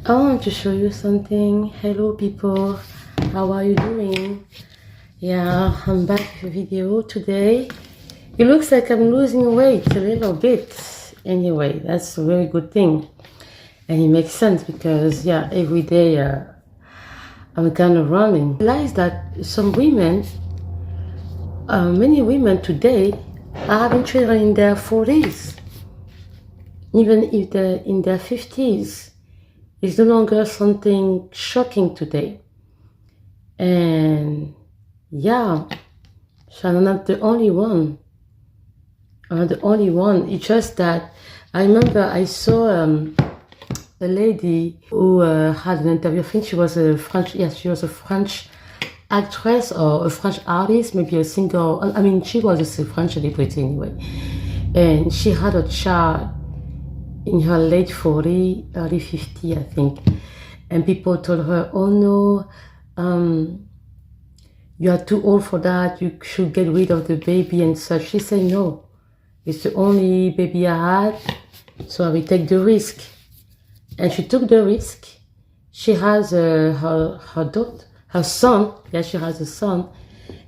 I want to show you something. Hello people, how are you doing? Yeah, I'm back with a video today. It looks like I'm losing weight a little bit. Anyway, that's a very good thing. And it makes sense because, yeah, every day I'm kind of running. I realized that some women, many women today are having children in their 40s. Even if they're in their 50s. It's no longer something shocking today. And yeah, so I'm not the only one. I'm not the only one. It's just that I remember I saw a lady who had an interview. I think she was a French, yes, she was a French actress or a French artist, maybe a singer. I mean, she was a French celebrity anyway. And she had a child in her late 40, early 50, I think. And people told her, oh no, you are too old for that, you should get rid of the baby and such. She said, no, it's the only baby I had, so I will take the risk. And she took the risk. She has her daughter, her son, yeah, she has a son.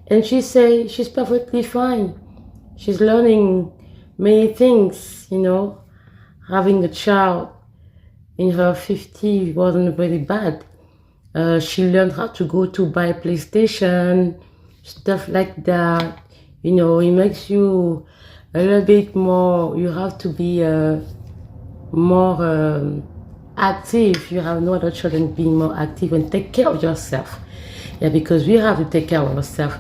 And she said she's perfectly fine. She's learning many things, you know. Having a child in her 50s wasn't very bad. She learned how to go to buy PlayStation, stuff like that. You know, it makes you a little bit more, you have to be more active. You have no other children being more active and take care of yourself. Yeah, because we have to take care of ourselves.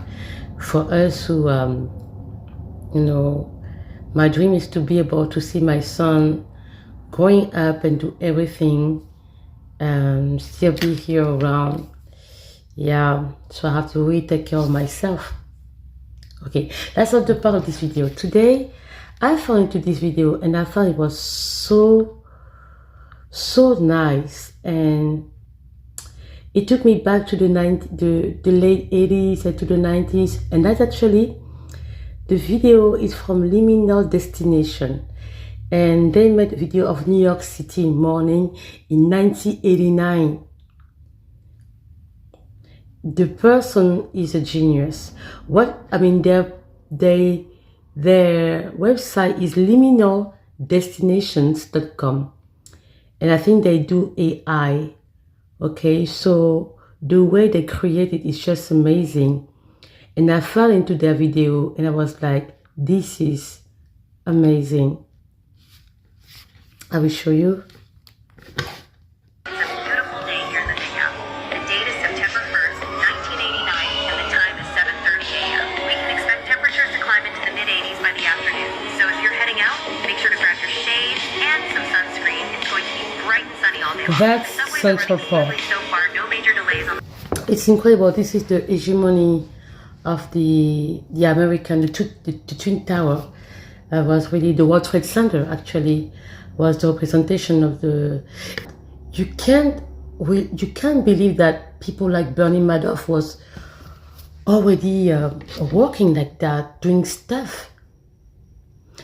For us who, you know, my dream is to be able to see my son growing up and do everything, still be here around. Yeah, so I have to really take care of myself. Okay, that's not the part of this video. Today, I fell into this video and I thought it was so nice, and it took me back to the late 80s and to the 90s, and that's actually, the video is from Liminal Destination. And they made a video of New York City morning in 1989. The person is a genius. Their website is liminaldestinations.com, and I think they do AI. Okay, so the way they create it is just amazing. And I fell into their video and I was like, this is amazing. I will show you. It's a beautiful day here in the Hangout. The date is September 1st, 1989, and the time is 7:30 a.m. We can expect temperatures to climb into the mid-80s by the afternoon. So if you're heading out, make sure to grab your shades and some sunscreen. It's going to be bright and sunny all day long. That's Central Park. So far, no major delays on. It's incredible. This is the hegemony of the American, the Twin Tower. Was really the World Trade Center, actually, was the representation of the. You can't believe that people like Bernie Madoff was already working like that, doing stuff.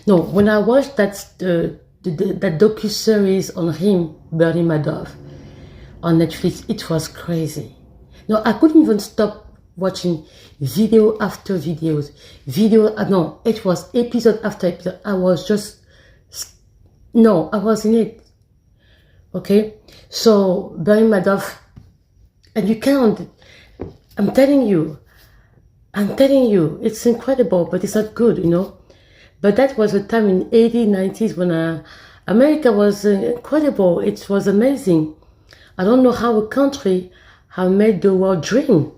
No, when I watched that docu-series on him, Bernie Madoff, on Netflix, it was crazy. No, I couldn't even stop watching video after videos. No, it was episode after episode. I was in it. Okay, so Bernie Madoff, and you can't. I'm telling you, it's incredible, but it's not good, you know. But that was a time in 80s, 90s when America was incredible. It was amazing. I don't know how a country have made the world dream.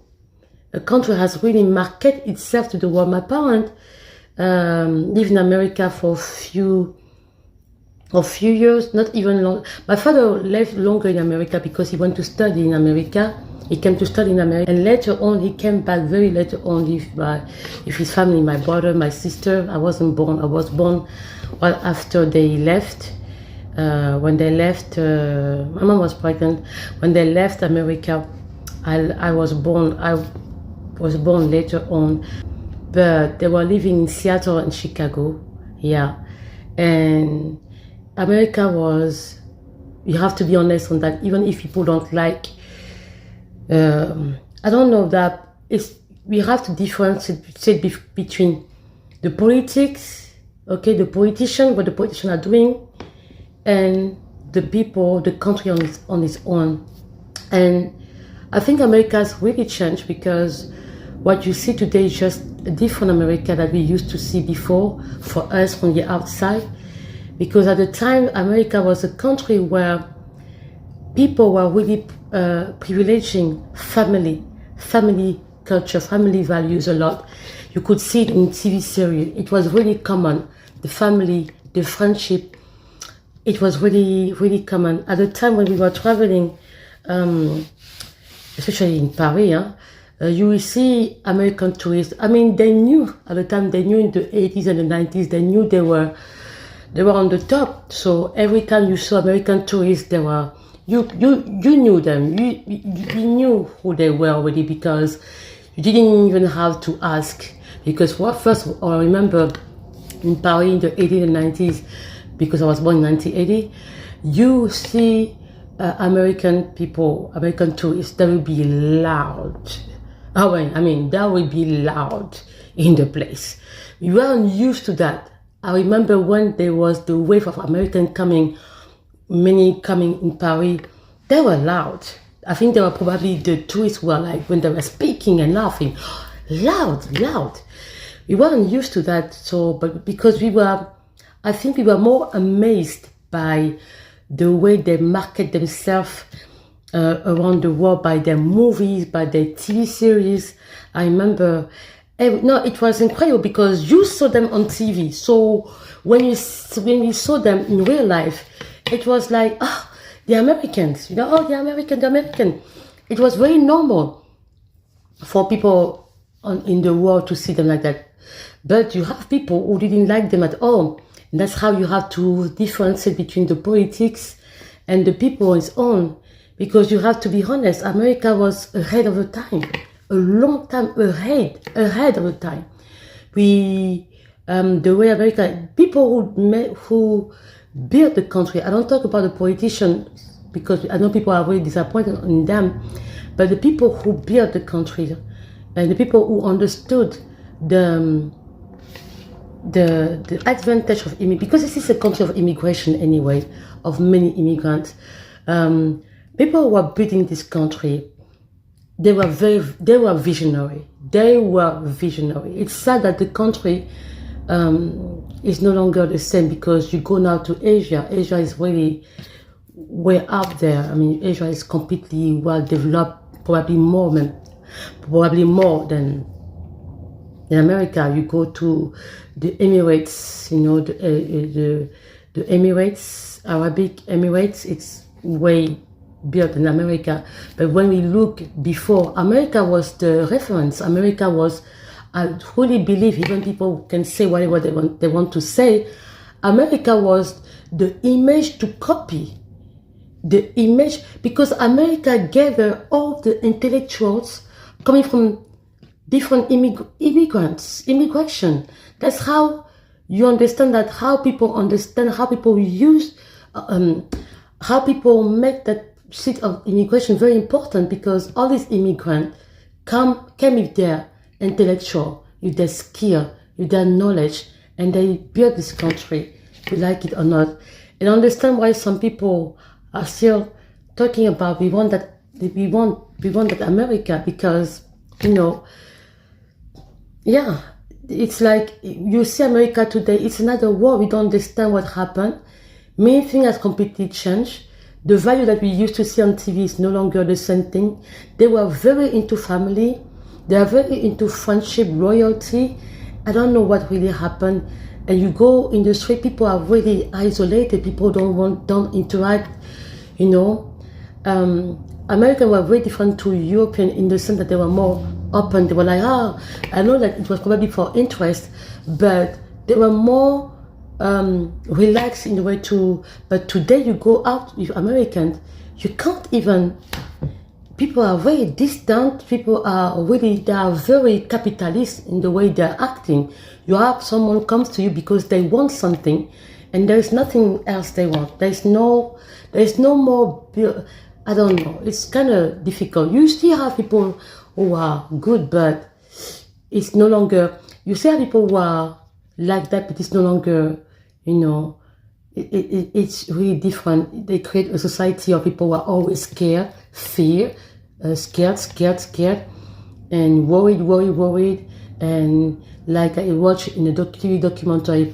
A country has really marketed itself to the world. My parents lived in America for a few years, not even long. My father lived longer in America because he went to study in America. He came to study in America, and later on he came back very later on with his family, my brother, my sister. I wasn't born. I was born well after they left. When they left, my mom was pregnant. When they left America, I was born. I was born later on, but they were living in Seattle and Chicago. Yeah, and America was You have to be honest on that, even if people don't like. I don't know that we have to differentiate between the politics, okay, the politician, what the politicians are doing, and the people, the country on its own. And I think America has really changed, because what you see today is just a different America that we used to see before for us from the outside. Because at the time, America was a country where people were really privileging family culture, family values a lot. You could see it in TV series. It was really common. The family, the friendship, it was really, really common. At the time when we were traveling, especially in Paris, you will see American tourists. I mean, they knew at the time, they knew in the 80s and the 90s, they knew they were on the top. So every time you saw American tourists, they were, you knew them. You knew who they were already, because you didn't even have to ask. Because first, I remember in Paris in the 80s and 90s, because I was born in 1980, you see American people, American tourists, they will be loud. I mean, that will be loud in the place. We weren't used to that. I remember when there was the wave of Americans coming, many coming in Paris, they were loud. I think they were probably the tourists were like, when they were speaking and laughing, loud. We weren't used to that. So, but because I think we were more amazed by the way they market themselves around the world, by their movies, by their TV series. I remember, it was incredible, because you saw them on TV. So when we saw them in real life, it was like, the Americans, the American. It was very normal for people in the world to see them like that. But you have people who didn't like them at all. And that's how you have to differentiate between the politics and the people on its own. Because you have to be honest, America was ahead of the time, a long time ahead of the time. The way America, people who built the country, I don't talk about the politicians, because I know people are really disappointed in them, but the people who built the country and the people who understood the advantage of immigration, because this is a country of immigration anyway, of many immigrants. People who were building this country, they were visionary. It's sad that the country is no longer the same, because you go now to Asia. Asia is really way up there. I mean, Asia is completely well developed, probably more than in America. You go to the Emirates, the Emirates, Arabic Emirates, it's way built in America. But when we look before, America was the reference. America was, I truly believe, even people can say whatever they want to say, America was the image to copy. The image, because America gathered all the intellectuals coming from different immigration. That's how you understand that, how people understand, how people use, how people make that seat of immigration very important, because all these immigrants came with their intellectual, with their skill, with their knowledge, and they built this country, we like it or not. And understand why some people are still talking about we want that America, because it's like you see America today, it's another war. We don't understand what happened. Many things have completely changed. The value that we used to see on TV is no longer the same thing. They were very into family. They are very into friendship, loyalty. I don't know what really happened. And you go in the street, people are really isolated. People don't interact. Americans were very different to European in the sense that they were more open. They were like, I know that it was probably for interest, but they were more relaxed in the way to. But today you go out with Americans, you can't even. People are very distant. People are they are very capitalist in the way they're acting. You have someone comes to you because they want something, and there's nothing else they want. There's no more. I don't know. It's kind of difficult. You still have people who are good, but it's no longer. You still have people who are like that, but it's no longer. You know, it's really different. They create a society of people who are always scared, scared, and worried. And like I watched in a TV documentary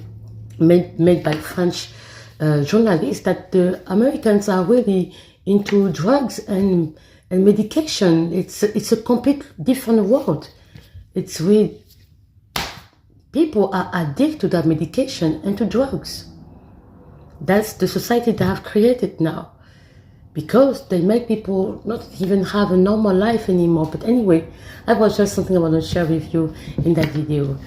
made by French journalists, that the Americans are really into drugs and medication. It's a complete different world. It's really, people are addicted to that medication and to drugs. That's the society they have created now, because they make people not even have a normal life anymore. But anyway, that was just something I want to share with you in that video.